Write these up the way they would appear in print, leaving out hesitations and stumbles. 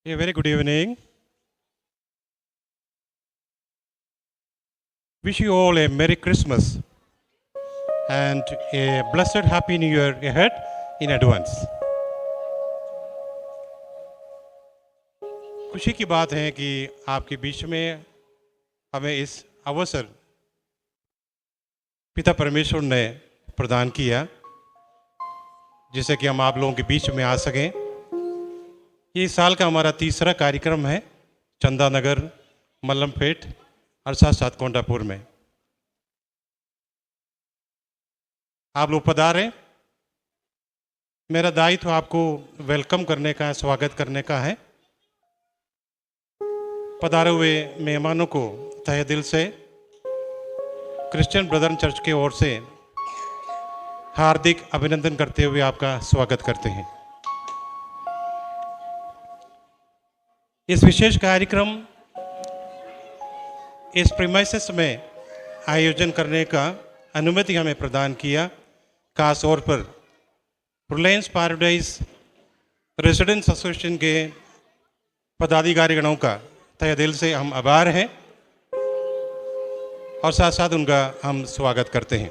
A very good evening. Wish you all a Merry Christmas and a blessed Happy New Year ahead in advance. खुशी की बात है कि आपके बीच में हमें इस अवसर पिता परमेश्वर ने प्रदान किया जिससे कि हम आप लोगों के बीच में आ सकें। ये इस साल का हमारा तीसरा कार्यक्रम है चंदा नगर मल्लमपेट अरसा सातकोंडापुर में। आप लोग पधारें। मेरा दायित्व आपको वेलकम करने का, स्वागत करने का है। पधारे हुए मेहमानों को तहे दिल से क्रिश्चियन ब्रदरन चर्च की ओर से हार्दिक अभिनंदन करते हुए आपका स्वागत करते हैं। इस विशेष कार्यक्रम इस प्रीमाइसेस में आयोजन करने का अनुमति हमें प्रदान किया। खास तौर पर प्रुलेंस पैराडाइज रेसिडेंट्स एसोसिएशन के पदाधिकारीगणों का तहे दिल से हम आभार हैं और साथ साथ उनका हम स्वागत करते हैं।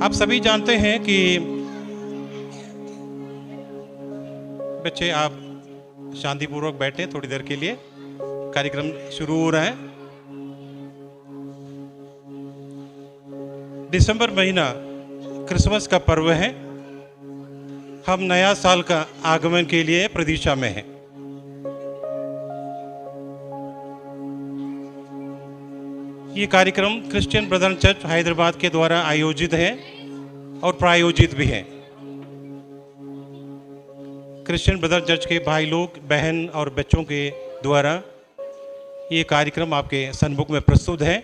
आप सभी जानते हैं कि बच्चे आप शांतिपूर्वक बैठे थोड़ी देर के लिए, कार्यक्रम शुरू हो रहा है। दिसंबर महीना क्रिसमस का पर्व है। हम नया साल का आगमन के लिए प्रतीक्षा में हैं। ये कार्यक्रम क्रिश्चियन ब्रदरन चर्च हैदराबाद के द्वारा आयोजित है और प्रायोजित भी है। क्रिश्चियन ब्रदर चर्च के भाई लोग, बहन और बच्चों के द्वारा ये कार्यक्रम आपके सन्मुख में प्रस्तुत है।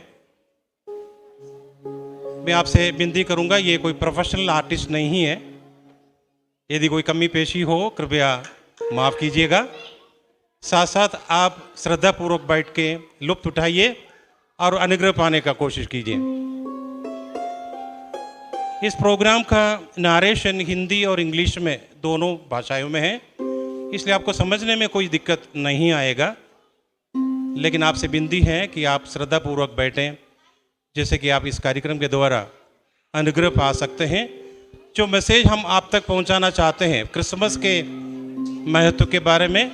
मैं आपसे विनती करूंगा, ये कोई प्रोफेशनल आर्टिस्ट नहीं है। यदि कोई कमी पेशी हो कृपया माफ़ कीजिएगा। साथ साथ आप श्रद्धापूर्वक बैठ के लुत्फ उठाइए और अनुग्रह पाने का कोशिश कीजिए। इस प्रोग्राम का नारेशन हिंदी और इंग्लिश में दोनों भाषाओं में है, इसलिए आपको समझने में कोई दिक्कत नहीं आएगा। लेकिन आपसे विनती है कि आप श्रद्धापूर्वक बैठें जैसे कि आप इस कार्यक्रम के द्वारा अनुग्रह पा सकते हैं। जो मैसेज हम आप तक पहुंचाना चाहते हैं क्रिसमस के महत्व के बारे में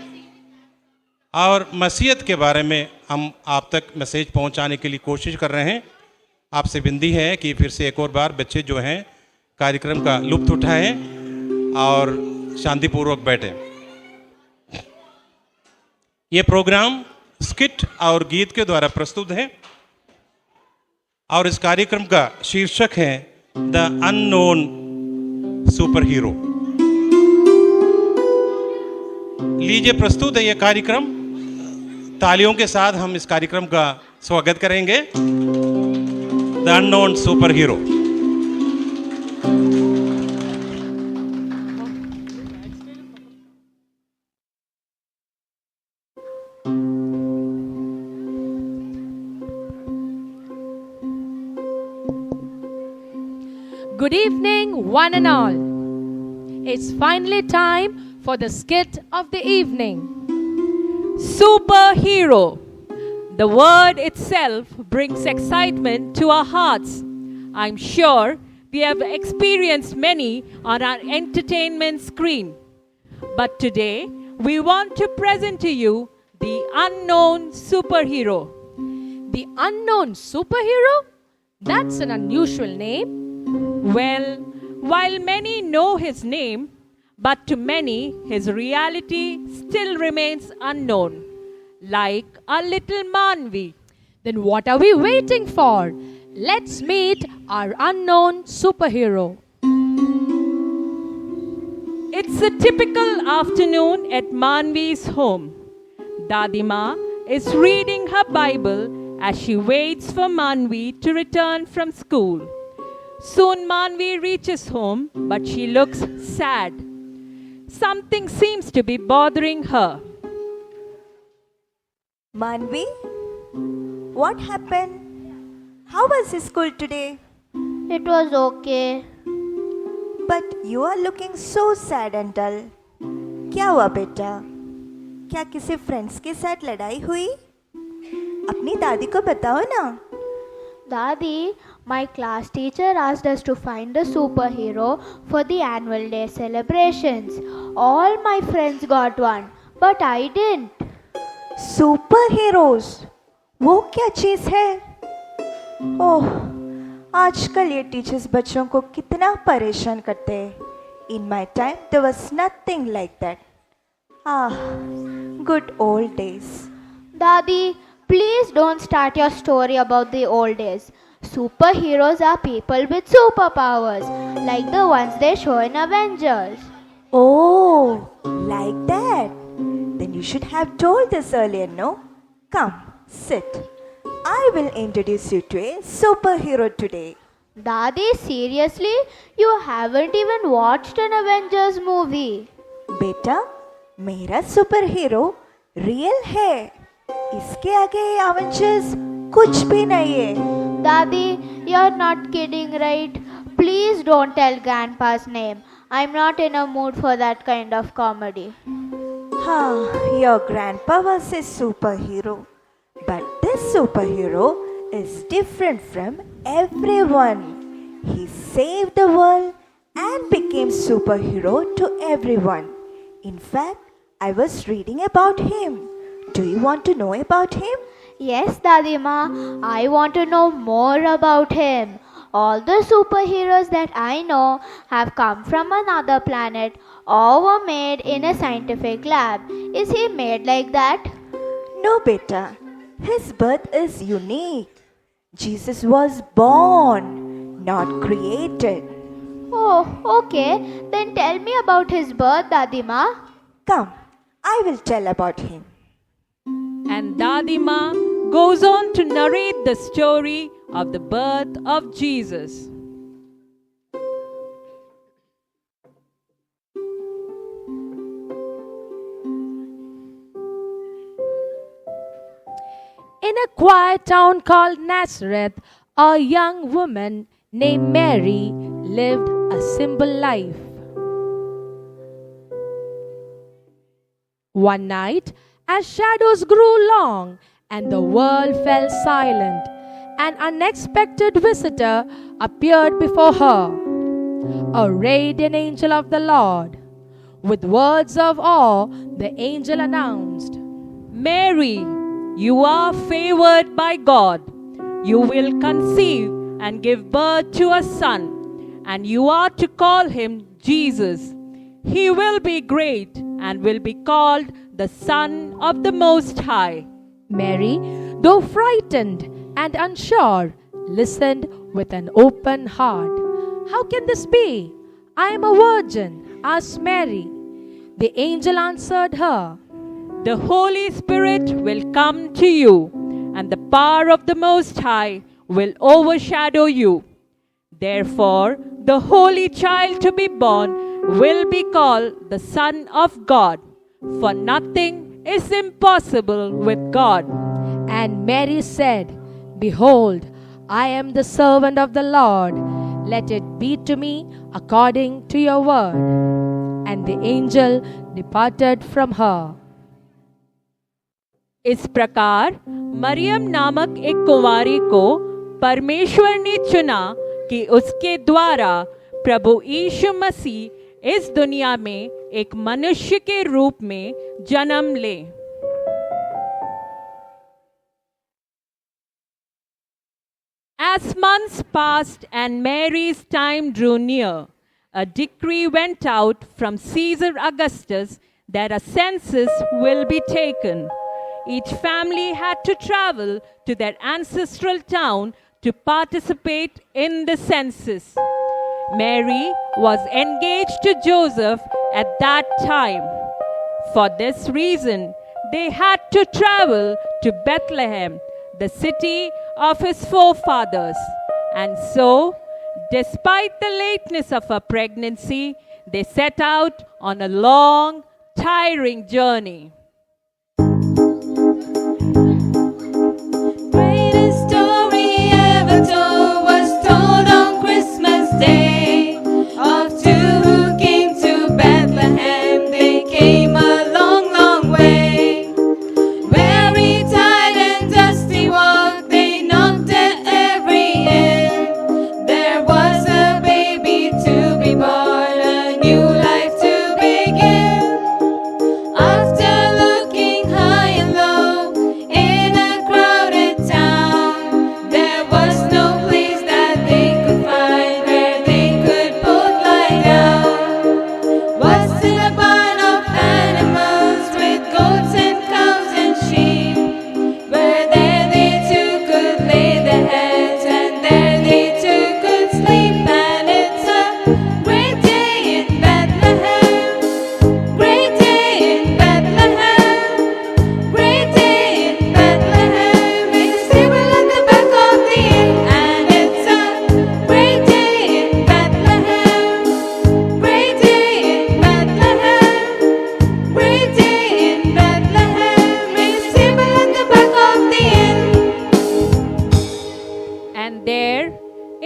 और मसीहत के बारे में, हम आप तक मैसेज पहुंचाने के लिए कोशिश कर रहे हैं। आपसे विनती है कि फिर से एक और बार बच्चे जो हैं कार्यक्रम का लुत्फ उठाएं और शांतिपूर्वक बैठें। ये प्रोग्राम स्किट और गीत के द्वारा प्रस्तुत है और इस कार्यक्रम का शीर्षक है द अननोन सुपर हीरो। लीजिए प्रस्तुत है ये कार्यक्रम। तालियों के साथ हम इस कार्यक्रम का स्वागत करेंगे। The unknown super hero. Good evening, one and all. It's finally time for the skit of the evening. Superhero. The word itself brings excitement to our hearts. I'm sure we have experienced many on our entertainment screen. But today, we want to present to you the unknown superhero. The unknown superhero? That's an unusual name. Well, while many know his name, but to many his reality still remains unknown, like a little Manvi. Then what are we waiting for? Let's meet our unknown superhero. It's a typical afternoon at Manvi's home. Dadima is reading her Bible as she waits for Manvi to return from school. Soon Manvi reaches home, but she looks sad. Something seems to be bothering her. Manvi, what happened? How was school today? It was okay. But you are looking so sad and dull. क्या हुआ बेटा? क्या किसी friends के साथ लड़ाई हुई? अपनी दादी को बताओ ना। Daddy, my class teacher asked us to find a superhero for the annual day celebrations. All my friends got one, but I didn't. Super heroes, वो क्या चीज़ है? ओह, आजकल ये टीचर्स बच्चों को कितना परेशान करते हैं। In my time there was nothing like that. Good old days. Daddy, please don't start your story about the old days. Superheroes are people with superpowers, like the ones they show in Avengers. Oh, like that? Then you should have told this earlier, no? Come, sit. I will introduce you to a superhero today. Daddy, seriously? You haven't even watched an Avengers movie. बेटा, मेरा super hero real है। इसके आगे Avengers कुछ भी नहीं है। Daddy, you're not kidding, right? Please don't tell Grandpa's name. I'm not in a mood for that kind of comedy. Your grandpa was a superhero, but this superhero is different from everyone. He saved the world and became superhero to everyone. In fact, I was reading about him. Do you want to know about him? Yes, Daddy Ma, I want to know more about him. All the superheroes that I know have come from another planet or were made in a scientific lab. Is he made like that? No, beta. His birth is unique. Jesus was born, not created. Oh, okay. Then tell me about his birth, Daddy Ma. Come, I will tell about him. And Dadima goes on to narrate the story of the birth of Jesus. In a quiet town called Nazareth, a young woman named Mary lived a simple life. One night, as shadows grew long and the world fell silent, an unexpected visitor appeared before her, a radiant angel of the Lord. With words of awe, the angel announced, "Mary, you are favored by God. You will conceive and give birth to a son, and you are to call him Jesus. He will be great and will be called the Son of the Most High." Mary, though frightened and unsure, listened with an open heart. "How can this be? I am a virgin," asked Mary. The angel answered her, "The Holy Spirit will come to you, and the power of the Most High will overshadow you. Therefore, the Holy Child to be born will be called the Son of God. For nothing is impossible with God." And Mary said, "Behold, I am the servant of the Lord. Let it be to me according to your word." And the angel departed from her. इस प्रकार मरियम नामक एक कुंवारी को परमेश्वर ने चुना कि उसके द्वारा प्रभु यीशु मसीह इस दुनिया में एक मनुष्य के रूप में जन्म ले। As months passed and Mary's time drew near, a decree went out from Caesar Augustus that a census will be taken. Each family had to travel to their ancestral town to participate in the census. Mary was engaged to Joseph at that time. For this reason, they had to travel to Bethlehem, the city of his forefathers. And so, despite the lateness of her pregnancy, they set out on a long, tiring journey. Greatest story ever told was told on Christmas Day of two who came to Bethlehem. They came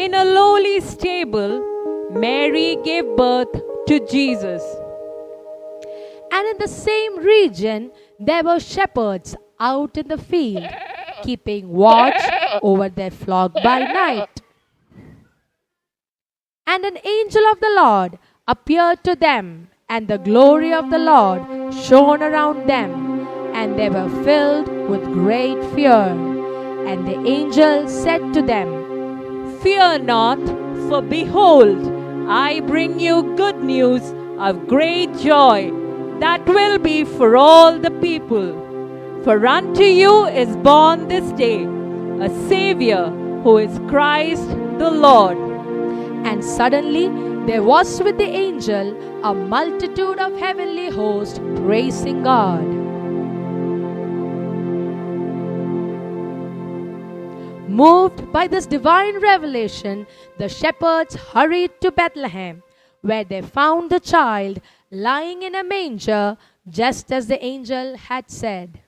in a lowly stable, Mary gave birth to Jesus. And in the same region, there were shepherds out in the field, keeping watch over their flock by night. And an angel of the Lord appeared to them, and the glory of the Lord shone around them, and they were filled with great fear. And the angel said to them, Fear not, for behold, I bring you good news of great joy that will be for all the people. For unto you is born this day a Savior, who is Christ the Lord. And suddenly there was with the angel a multitude of heavenly hosts praising God. Moved by this divine revelation, the shepherds hurried to Bethlehem, where they found the child lying in a manger, just as the angel had said.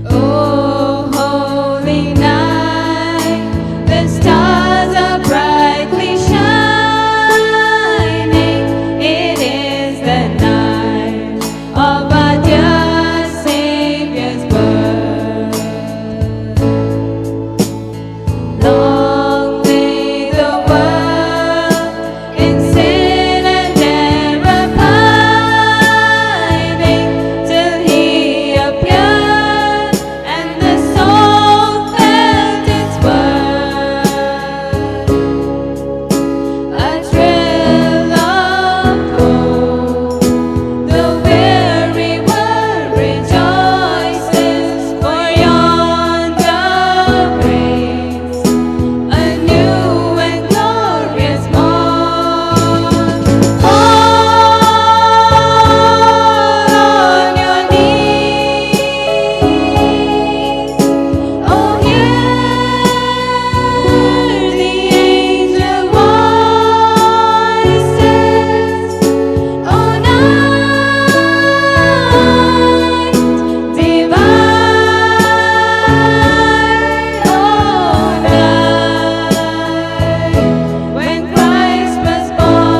Oh, holy night, the stars are brightly shining. It is the night of our dear Savior's birth. Long lay the world in sin and error pining, till He appeared and the soul felt its worth. A thrill of hope, the weary world rejoices, for yonder breaks a new and glorious morn. Fall on your knees, oh hear the angel voices, oh night divine, oh night when Christ was born,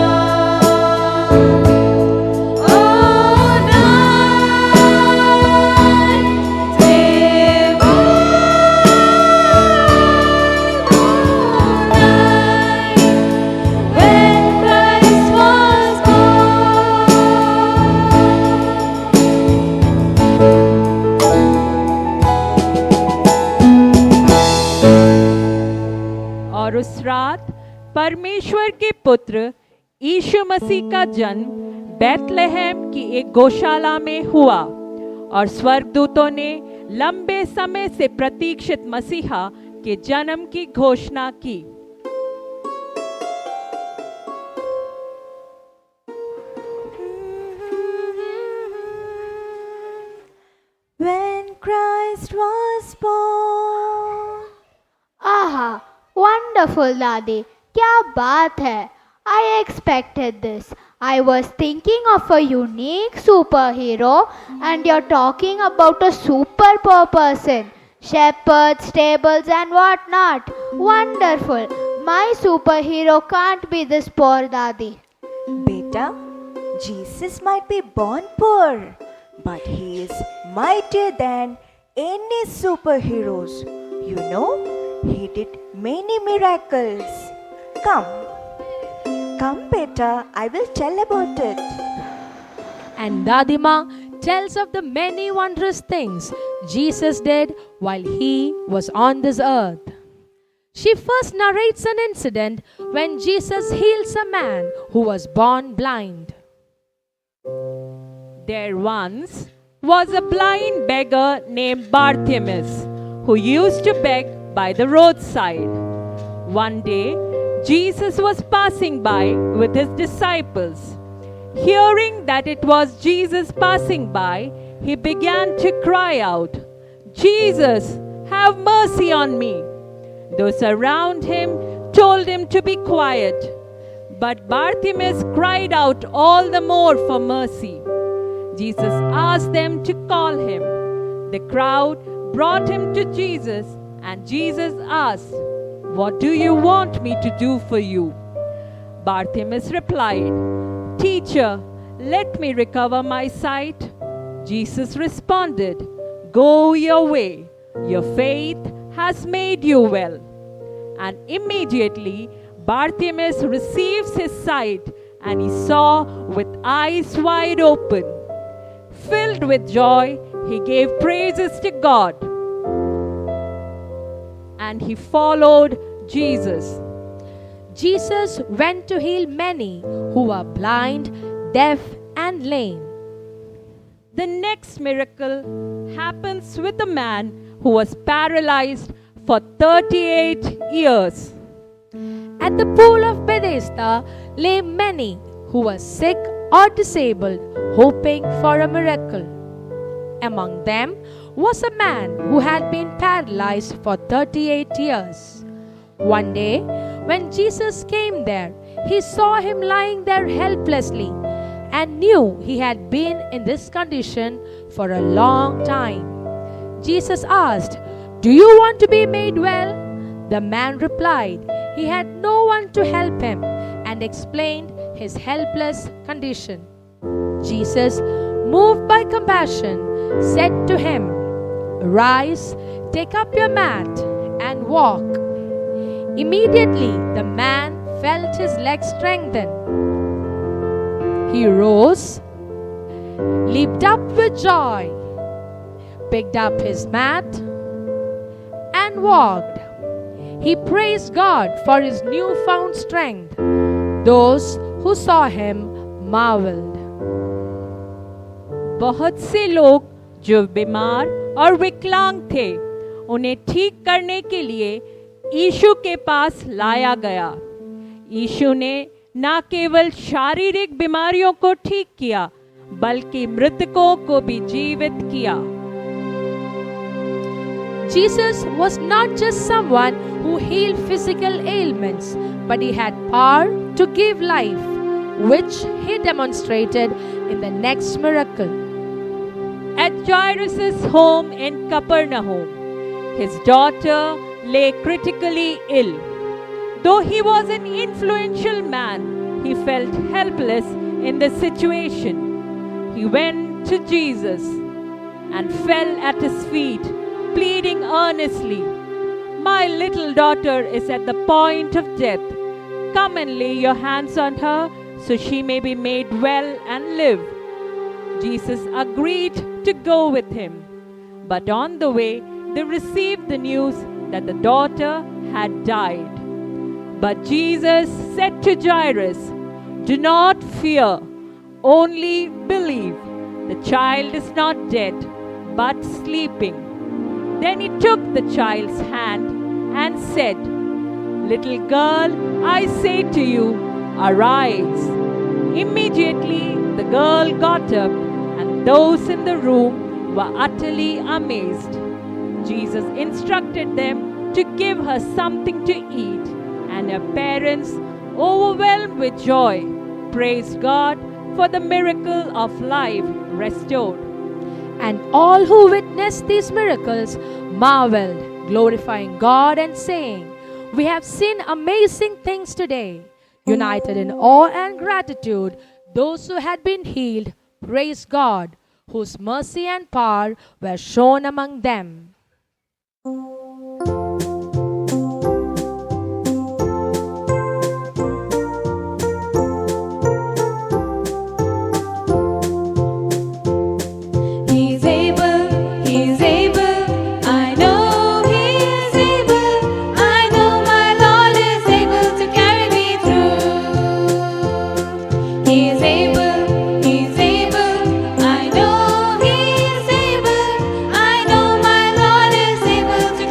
oh night divine, oh night when Christ was और उस रात परमेश्वर के पुत्र यीशु मसीह का जन्म बैतलहम की एक गौशाला में हुआ, और स्वर्गदूतों ने लंबे समय से प्रतीक्षित मसीहा के जन्म की घोषणा की। When Christ was born. Aha, wonderful, Dadi. क्या बात है? I expected this. I was thinking of a unique superhero, and you're talking about a super person. Shepherds, stables, and whatnot. Wonderful. My superhero can't be this poor Dadi. Beta, Jesus might be born poor, but he is mightier than any superheroes. You know, he did many miracles. Come, beta, I will tell about it. And Dadima tells of the many wondrous things Jesus did while he was on this earth. She first narrates an incident when Jesus heals a man who was born blind. There once was a blind beggar named Bartimaeus who used to beg by the roadside. One day, Jesus was passing by with his disciples. Hearing that it was Jesus passing by, he began to cry out, "Jesus, have mercy on me." Those around him told him to be quiet, but Bartimaeus cried out all the more for mercy. Jesus asked them to call him. The crowd brought him to Jesus, and Jesus asked, "What do you want me to do for you?" Bartimaeus replied, "Teacher, let me recover my sight." Jesus responded, "Go your way. Your faith has made you well." And immediately Bartimaeus receives his sight, and he saw with eyes wide open. Filled with joy, he gave praises to God. And he followed Jesus. Jesus went to heal many who were blind, deaf, and lame. The next miracle happens with a man who was paralyzed for 38 years. At the pool of Bethesda lay many who were sick or disabled, hoping for a miracle. Among them was a man who had been paralyzed for 38 years. One day, when Jesus came there, he saw him lying there helplessly and knew he had been in this condition for a long time. Jesus asked, "Do you want to be made well?" The man replied he had no one to help him and explained his helpless condition. Jesus, moved by compassion, said to him, "Rise, take up your mat, and walk." Immediately the man felt his legs strengthen. He rose, leaped up with joy, picked up his mat, and walked. He praised God for his newfound strength. Those who saw him marveled. बहुत से लोग जो बीमार और विकलांग थे, उन्हें ठीक करने के लिए यीशु के पास लाया गया। यीशु ने न केवल शारीरिक बीमारियों को ठीक किया, बल्कि मृतकों को भी जीवित किया। Jesus was not just someone who healed physical ailments, but he had power to give life, which he demonstrated in the next miracle. At Jairus' home in Capernaum, his daughter lay critically ill. Though he was an influential man, he felt helpless in the situation. He went to Jesus and fell at his feet, pleading earnestly, "My little daughter is at the point of death. Come and lay your hands on her so she may be made well and live." Jesus agreed to go with him. But on the way, they received the news that the daughter had died. But Jesus said to Jairus, "Do not fear, only believe. The child is not dead, but sleeping." Then he took the child's hand and said, "Little girl, I say to you, arise." Immediately the girl got up, and those in the room were utterly amazed. Jesus instructed them to give her something to eat, and her parents, overwhelmed with joy, praised God for the miracle of life restored. And all who witnessed these miracles marveled, glorifying God and saying, "We have seen amazing things today." United in awe and gratitude, those who had been healed praised God, whose mercy and power were shown among them. He's able, He's able, I know He is able, I know my Lord is able to carry me through. He's able, He's able, I know He is able, I know my Lord is able to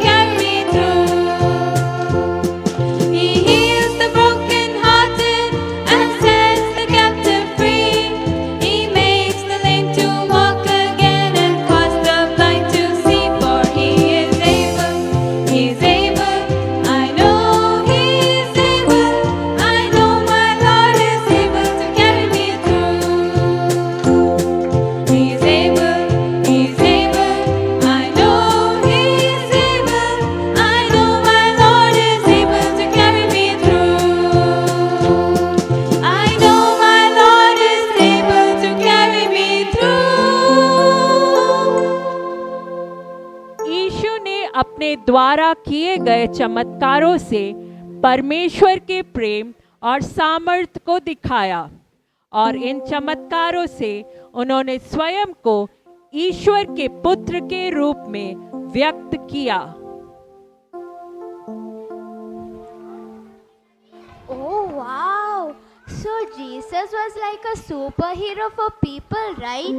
अपने द्वारा किए गए चमत्कारों से परमेश्वर के प्रेम और सामर्थ्य को दिखाया और इन चमत्कारों से उन्होंने स्वयं को ईश्वर के पुत्र के रूप में व्यक्त किया। Oh wow! So Jesus was like a superhero for people, right?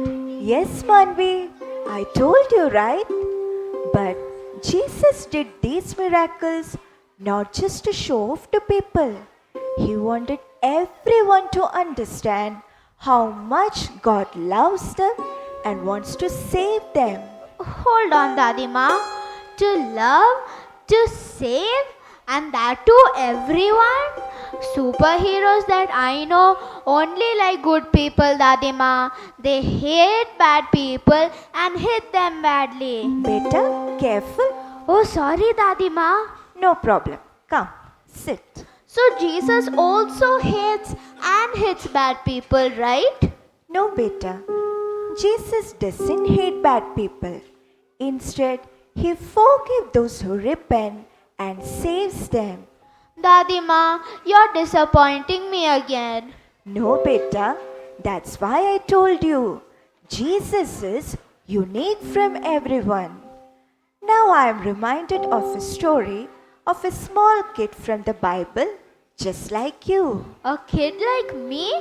Yes, Manvi, I told you, right? But Jesus did these miracles not just to show off to people. He wanted everyone to understand how much God loves them and wants to save them. Hold on, Dadima. To love, to save, and that to everyone? Superheroes that I know only like good people, Dadima. They hate bad people and hit them badly. Beta, careful. Oh, sorry, Dadima. No problem. Come, sit. So Jesus also hates and hits bad people, right? No, beta. Jesus doesn't hate bad people. Instead, he forgives those who repent and saves them. Dadima, you're disappointing me again. No, beta. That's why I told you. Jesus is unique from everyone. Now I am reminded of a story of a small kid from the Bible, just like you. A kid like me?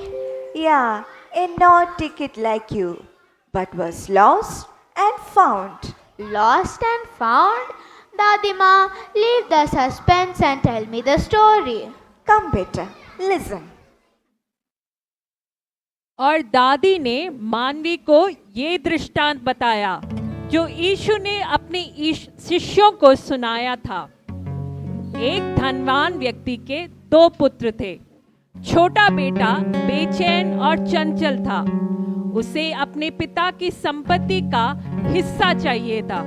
Yeah, a naughty kid like you, but was lost and found. Lost and found? Dadima, leave the suspense and tell me the story. Come, beta, listen. और दादी ने मानवी को ये दृष्टांत बताया जो यीशु ने अपने शिष्यों को सुनाया था। एक धनवान व्यक्ति के 2 पुत्र थे। छोटा बेटा बेचैन और चंचल था। उसे अपने पिता की संपत्ति का हिस्सा चाहिए था।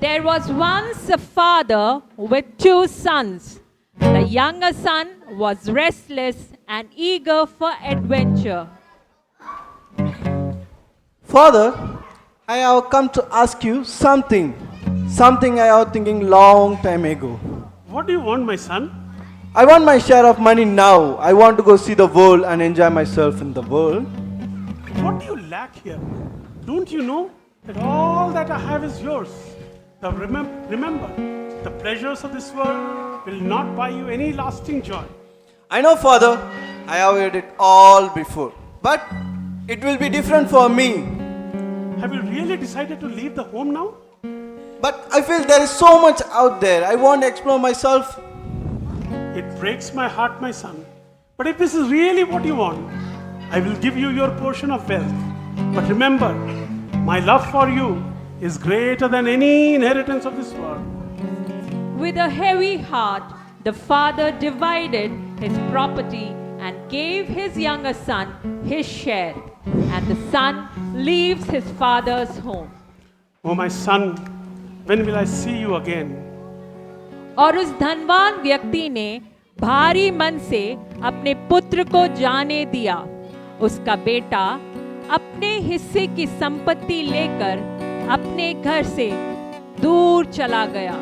There was once a father with 2 sons. The younger son was restless and eager for adventure. Father, I have come to ask you something I was thinking long time ago. What do you want, my son? I want my share of money now. I want to go see the world and enjoy myself in the world. What do you lack here? Don't you know that all that I have is yours? Now remember, the pleasures of this world will not buy you any lasting joy. I know, Father, I have heard it all before. But it will be different for me. Have you really decided to leave the home now? But I feel there is so much out there. I want to explore myself. It breaks my heart, my son. But if this is really what you want, I will give you your portion of wealth. But remember, my love for you is greater than any inheritance of this world. With a heavy heart, the father divided his property and gave his younger son his share. And the son leaves his father's home. Oh, my son, when will I see you again? और उस धनवान व्यक्ति ने भारी मन से अपने पुत्र को जाने दिया। उसका बेटा अपने हिस्से की संपत्ति लेकर अपने घर से दूर चला गया।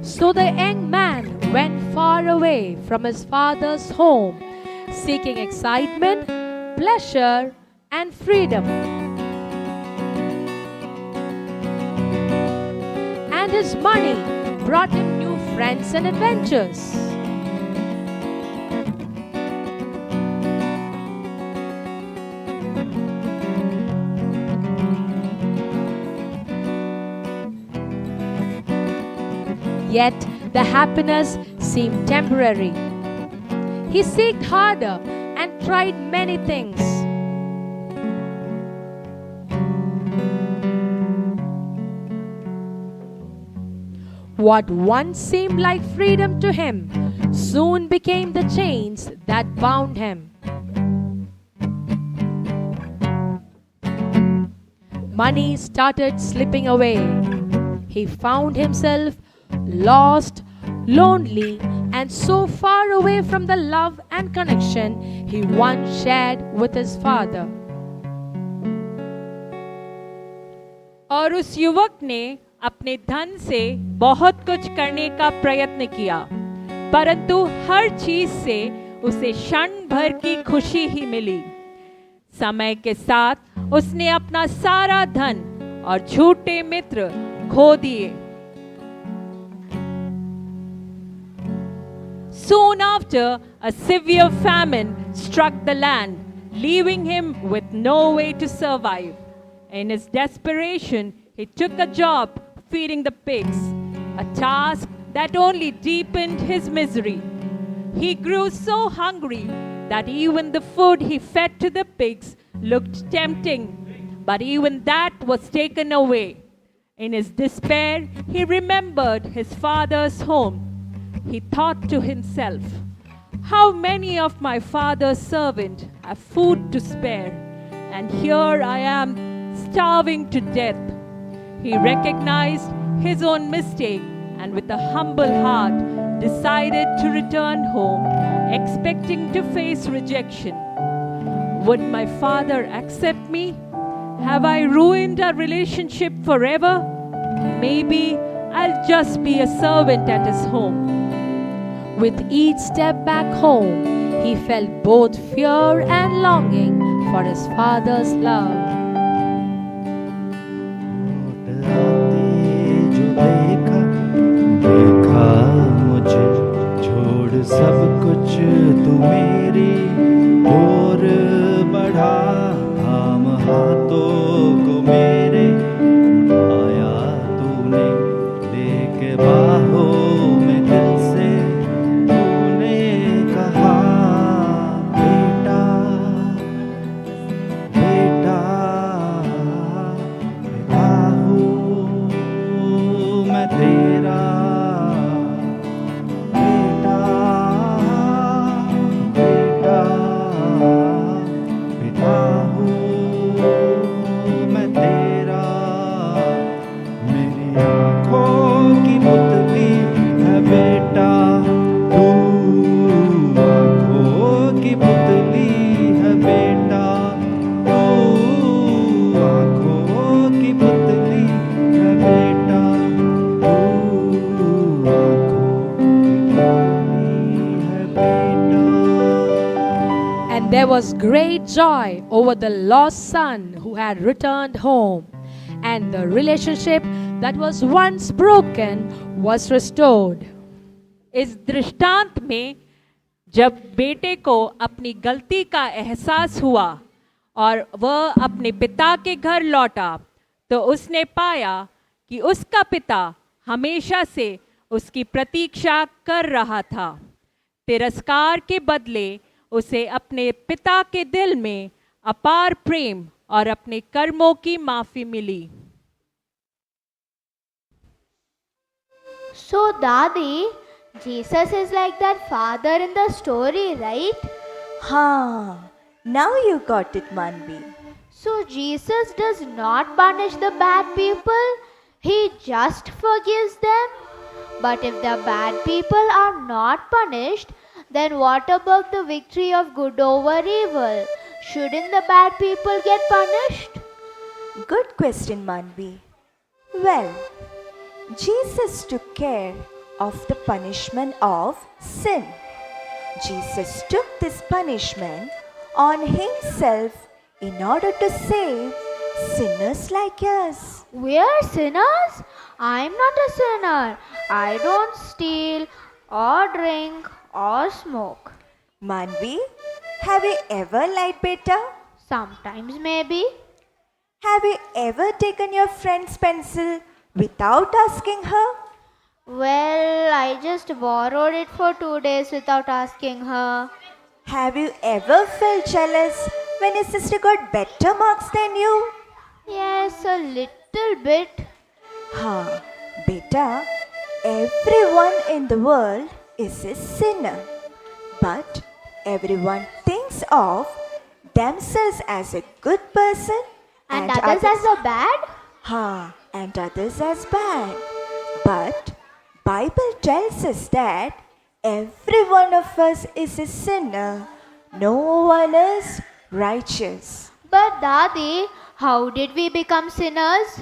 So the young man went far away from his father's home, seeking excitement, pleasure, and freedom. And his money brought him new friends and adventures. Yet the happiness seemed temporary. he seeked harder and tried many things. What once seemed like freedom to him soon became the chains that bound him. Money started slipping away. He found himself lost, lonely, and so far away from the love and connection he once shared with his father. और उस युवक ने अपने धन से बहुत कुछ करने का प्रयत्न किया, परंतु हर चीज से उसे क्षण भर की खुशी ही मिली। समय के साथ उसने अपना सारा धन और झूठे मित्र खो दिए। Soon after, a severe famine struck the land, leaving him with no way to survive. In his desperation, he took a job feeding the pigs, a task that only deepened his misery. He grew so hungry that even the food he fed to the pigs looked tempting, but even that was taken away. In his despair, he remembered his father's home. He thought to himself, "How many of my father's servants have food to spare, and here I am starving to death." He recognized his own mistake and with a humble heart decided to return home, expecting to face rejection. Would my father accept me? Have I ruined our relationship forever? Maybe I'll just be a servant at his home. With each step back home, he felt both fear and longing for his father's love. देखा मुझे छोड़ सब कुछ तू मेरी ओर बढ़ा, थाम हाथों को मेरे उठाया तूने, लेके बाहों में दिल से तूने कहा, बेटा बेटा बेटा हूँ मैं तेरा, बेटा बेटा बेटा हूँ मैं तेरा। मेरी आँखों की पुतली है बेटा तू, आँखों की पुतली है बेटा तू, आँखों की पुतली है बेटा तू, आँखों की पुतली है बेटा। And there was great joy over the lost son who had returned home, and the relationship that was once broken was restored. इस दृष्टांत में जब बेटे को अपनी गलती का एहसास हुआ और वह अपने पिता के घर लौटा, तो उसने पाया कि उसका पिता हमेशा से उसकी प्रतीक्षा कर रहा था। तिरस्कार के बदले उसे अपने पिता के दिल में अपार प्रेम और अपने कर्मों की माफी मिली। So, Dadi, Jesus is like that father in the story, right? Ha! Now you got it, Manvi. So, Jesus does not punish the bad people, he just forgives them. But if the bad people are not punished, then what about the victory of good over evil? Shouldn't the bad people get punished? Good question, Manvi. Well, Jesus took care of the punishment of sin. Jesus took this punishment on himself in order to save sinners like us. We are sinners? I'm not a sinner. I don't steal or drink or smoke. Manvi, have you ever lied, beta? Sometimes, maybe. Have you ever taken your friend's pencil without asking her? Well, I just borrowed it for 2 days without asking her. Have you ever felt jealous when your sister got better marks than you? Yes, a little bit. Huh, beta, everyone in the world is a sinner. But everyone thinks of themselves as a good person And others as a bad? and others as bad. But Bible tells us that every one of us is a sinner. No one is righteous. But Dadi, how did we become sinners?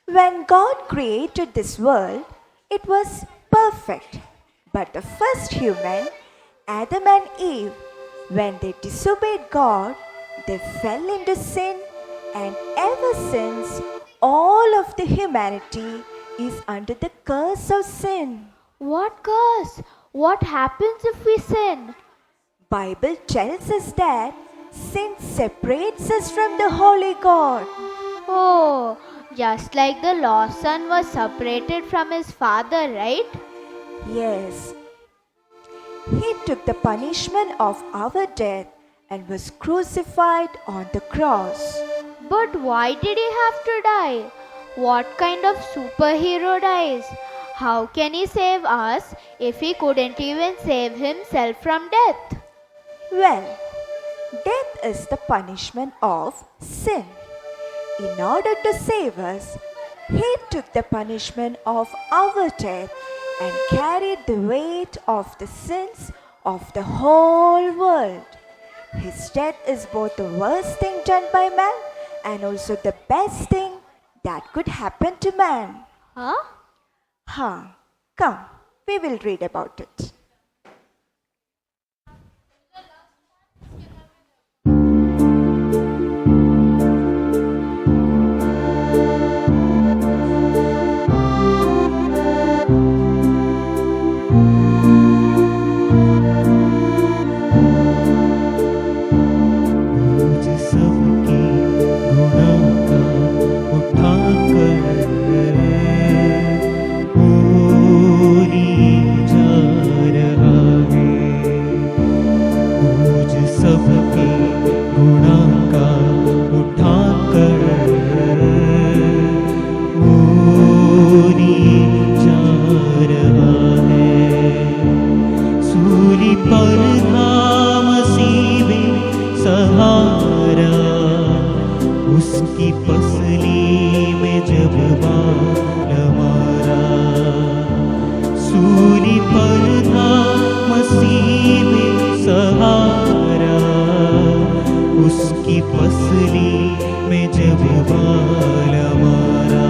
When God created this world, it was perfect. But the first human, Adam and Eve, when they disobeyed God, they fell into sin, and ever since, all of the humanity is under the curse of sin. What curse? What happens if we sin? Bible tells us that sin separates us from the holy God. Oh, just like the lost son was separated from his father, right? Yes. He took the punishment of our death and was crucified on the cross. But why did he have to die? What kind of superhero dies? How can he save us if he couldn't even save himself from death? Well, death is the punishment of sin. In order to save us, he took the punishment of our death and carried the weight of the sins of the whole world. His death is both the worst thing done by man and also the best thing that could happen to man. Huh? Come, we will read about it. मुझ सबके गुनाह का उठाकर पूरी जा रहा है। मुझ सबके गुनाह का उठाकर पूरी जा रहा है। सूली पर था मसीह सहारा, उसकी पसली में जब बाल मारा। सूली पर था मसीह सहारा, उसकी पसली में जब बाल मारा।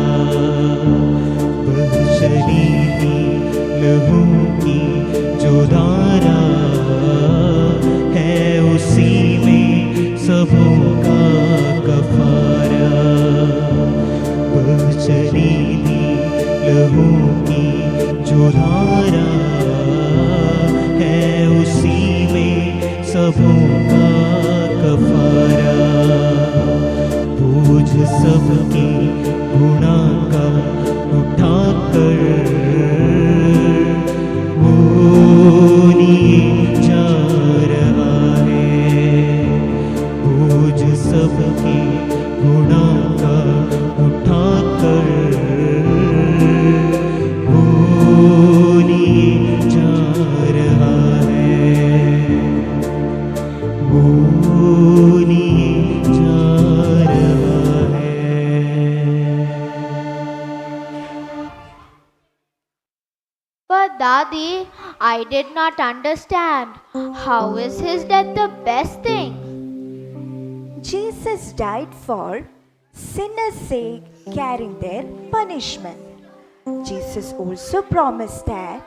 बह चली थी लहू की जो धारा, है उसी में सबों का कफारा। बह चली थी लहू की जो धारा, है उसी में सबों का कफारा। बोझ सबके गुनाह का उठाकर वो लिए जा रहा है। बोझ सबके गुनाह का उठाकर वो लिए जा रहा है। वो लिए जा रहा है। But Dadi, I did not understand. How is his death the best thing? Jesus died for sinners' sake, carrying their punishment. Jesus also promised that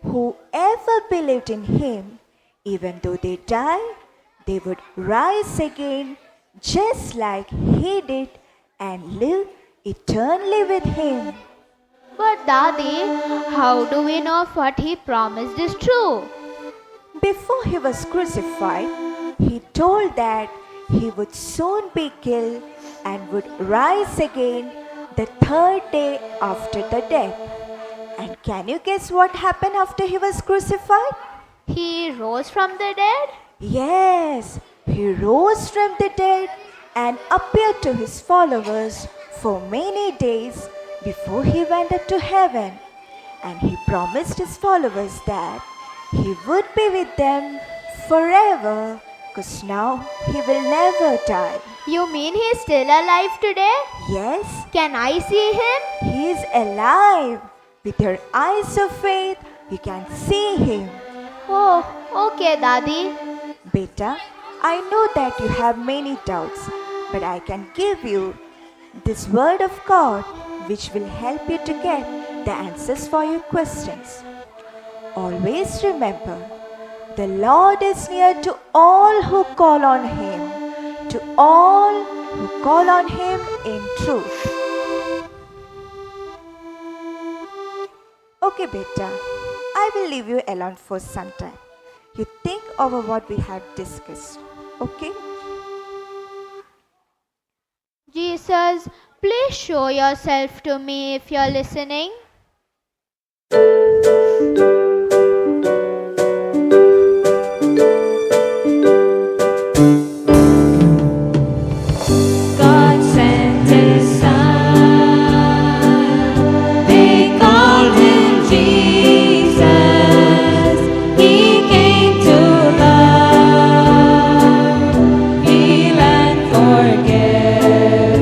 whoever believed in him, even though they die, they would rise again just like he did and live eternally with him. But Dadi, how do we know if what he promised is true? Before he was crucified, he told that he would soon be killed and would rise again the third day after the death. And Can you guess what happened after he was crucified? He rose from the dead? Yes, he rose from the dead and appeared to his followers for many days before he went up to heaven. And he promised his followers that he would be with them forever, because now he will never die. You mean he's still alive today? Yes, Can I see him? he is alive. With your eyes of faith, you can see him. Oh, okay, Dadi. Beta, I know that you have many doubts, but I can give you this word of God which will help you to get the answers for your questions. Always remember, the Lord is near to all who call on Him, to all who call on Him in truth. Okay, Beta, I will leave you alone for some time. You think over what we have discussed, okay? Jesus, please show yourself to me if you're listening. God sent His Son. They called Him Jesus. He came to love, heal, and forgive.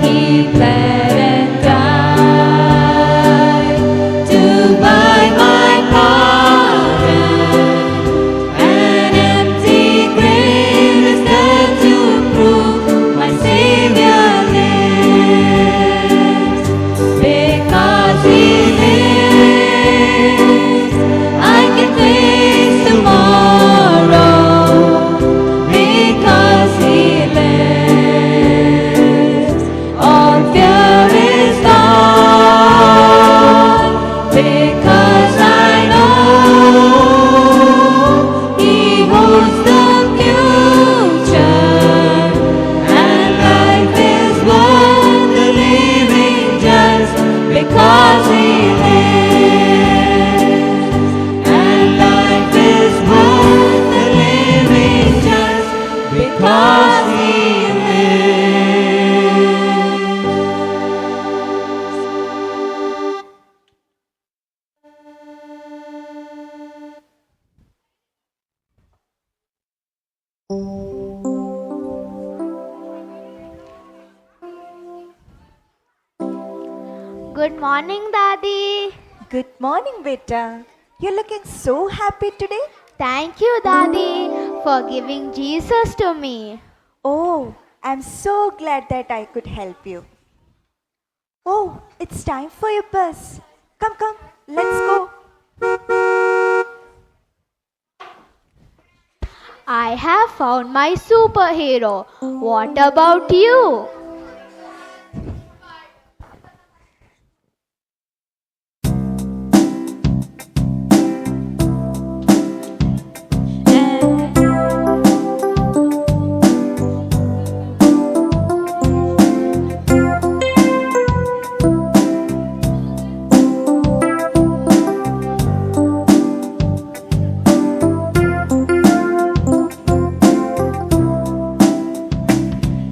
He bled and died to buy my pardon. An empty grave is there to prove my Savior lives. Because He lives, I can face tomorrow. Because He lives, all fear is gone. Because I know He holds the future, and life is worth the living just because He lives. And life is worth the living just because He lives. Good morning, Dadi. Good morning, Beta. You're looking so happy today. Thank you, Dadi, for giving Jesus to me. Oh, I'm so glad that I could help you. Oh, it's time for your bus. Come, come, let's go. I have found my superhero. What about you?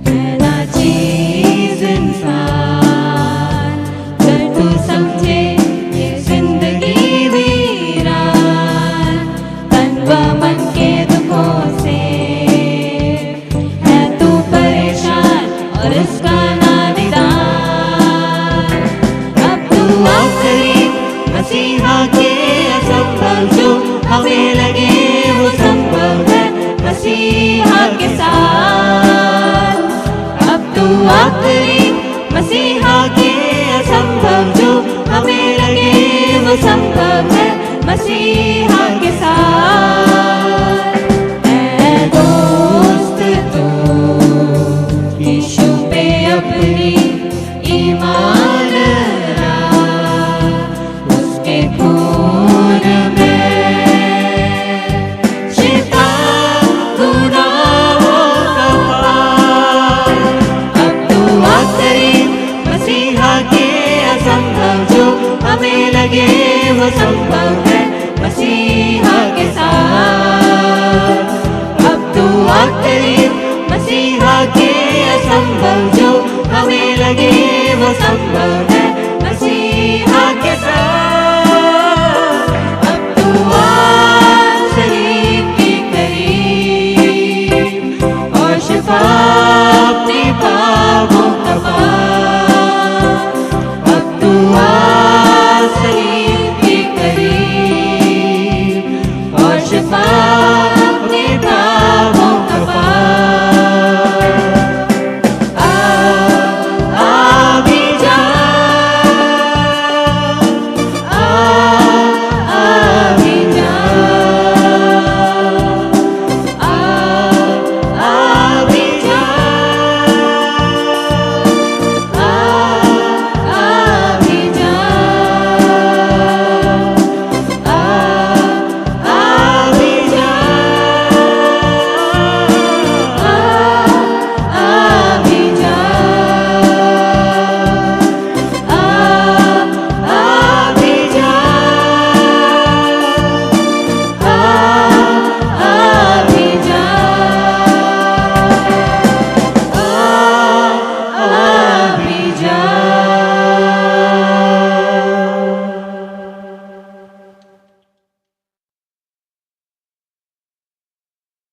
And I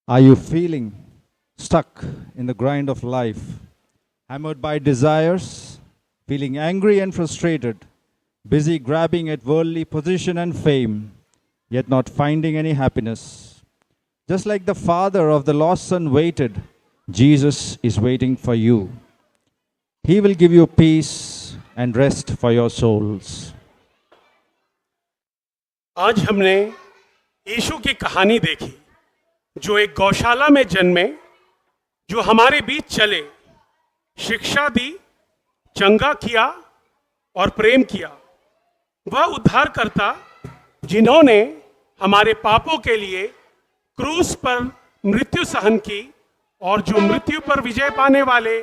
Are you feeling stuck in the grind of life, hammered by desires, feeling angry and frustrated, busy grabbing at worldly position and fame, yet not finding any happiness? Just like the father of the lost son waited, Jesus is waiting for you. He will give you peace and rest for your souls. आज हमने यीशु की कहानी देखी, जो एक गौशाला में जन्मे, जो हमारे बीच चले, शिक्षा दी, चंगा किया और प्रेम किया। वह उद्धारकर्ता जिन्होंने हमारे पापों के लिए क्रूस पर मृत्यु सहन की और जो मृत्यु पर विजय पाने वाले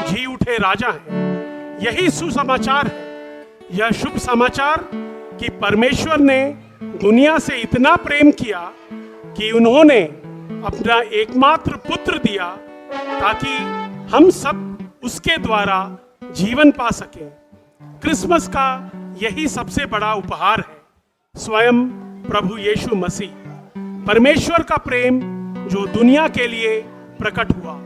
जी उठे राजा हैं। यही सुसमाचार है। यह शुभ समाचार कि परमेश्वर ने दुनिया से इतना प्रेम किया कि उन्होंने अपना एकमात्र पुत्र दिया ताकि हम सब उसके द्वारा जीवन पा सकें। क्रिसमस का यही सबसे बड़ा उपहार है, स्वयं प्रभु यीशु मसीह, परमेश्वर का प्रेम जो दुनिया के लिए प्रकट हुआ।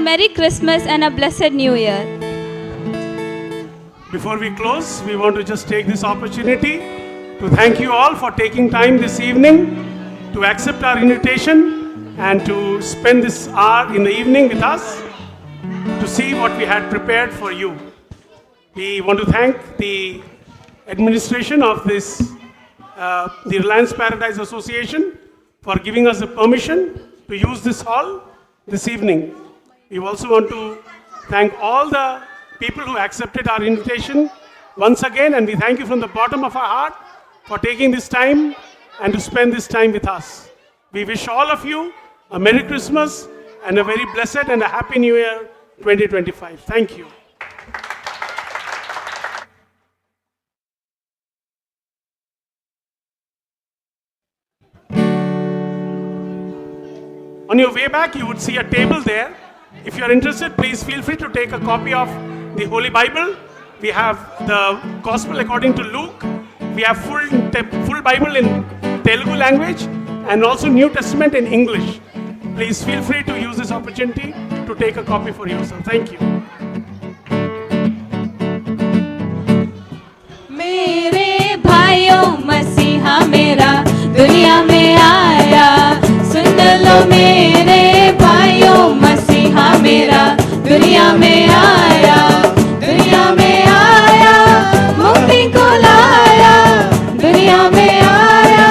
Merry Christmas and a blessed New Year. Before we close, we want to just take this opportunity to thank you all for taking time this evening to accept our invitation and to spend this hour in the evening with us to see what we had prepared for you. We want to thank the administration of this, the Reliance Paradise Association, for giving us the permission to use this hall this evening. We also want to thank all the people who accepted our invitation once again, and we thank you from the bottom of our heart for taking this time and to spend this time with us. We wish all of you a Merry Christmas and a very blessed and a Happy New Year 2025. Thank you. On your way back, you would see a table there. If you are interested, please feel free to take a copy of the Holy Bible. We have the Gospel according to Luke. We have full Bible in Telugu language and also New Testament in English. Please feel free to use this opportunity to take a copy for yourself. Thank you. मेरे भाइयों मसीहा मेरा दुनिया में आया, सुन लो मेरे भाइयों मसीहा मेरा दुनिया में आया, दुनिया में आया मुक्ति को लाया, दुनिया में आया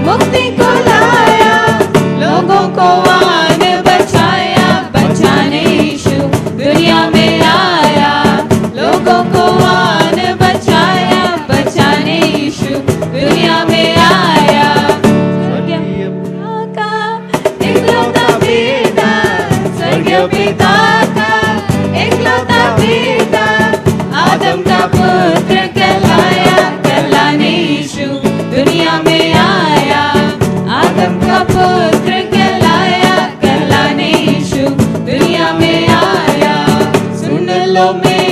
मुक्ति को लाया, लोगों को आन बचाया, बचाने यीशु दुनिया में आया, लोगों को आन बचाया, बचाने यीशु दुनिया में आया। स्वर्गीय पिता का इकलौता बेटा, आदम का पुत्र कहलाया, कहलाने यीशु दुनिया में आया, आदम का पुत्र कहलाया, कहलाने यीशु दुनिया में आया। सुन लो मेरे